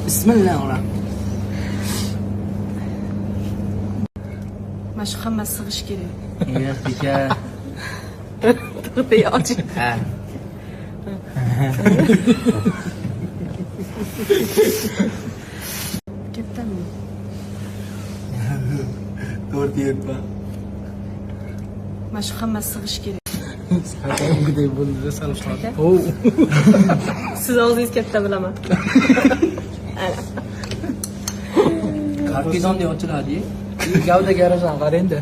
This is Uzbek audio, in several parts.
Bismillah ola. Mana shu hammasi sig'ish kerak. Yo'q, beka. To'g'ri och. Ha. Kattami? 4 yerpa. Mana shu hammasi sig'ish kerak. Qanday bo'ldi sal qoldi. Siz og'zingiz katta bilaman. Karkizonda ochiladi. Gavdaga yarashan qara endi.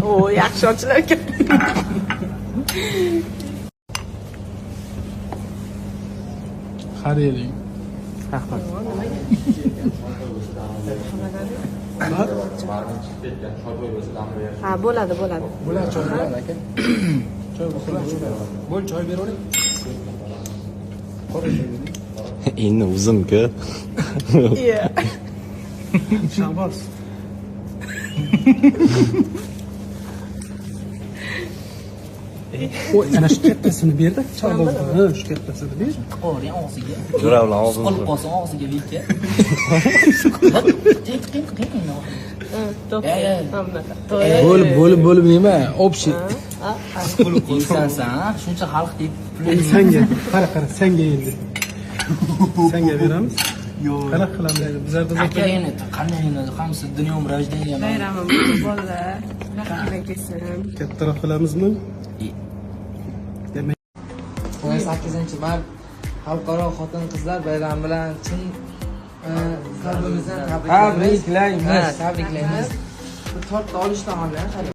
O, yaxshi ochilar ekan. Xariding. Rahmat. Ha, bo'ladi. Bular choy beradi aka. Choy bo'l choy beravering. Endi uzim-ku. Iya. Shahboz. Oy, ana shu kattasini berdi. Shahboz. Ha, shu kattasini ber. Qo'ring og'ziga. Jura bilan og'zini. Olib qolsin og'ziga beka. Qiyin. To'g'ri. Bo'lib yema, общий. Insansan, shuncha xalq deb Endi senga, qara, senga endi. Senga beramiz. Yo'q. Qanaqa qilamiz endi? Bizlarda Aka endi qanday endi hamsi dunyom rождения. Bayramim bolalar. Rahmat kelsin. Kattaroq qilamizmi? 18-mart Xalqaro xotin-qizlar bayrami bilan chin qalbimizdan tabriklaymiz. Bu tortni olishdan oldin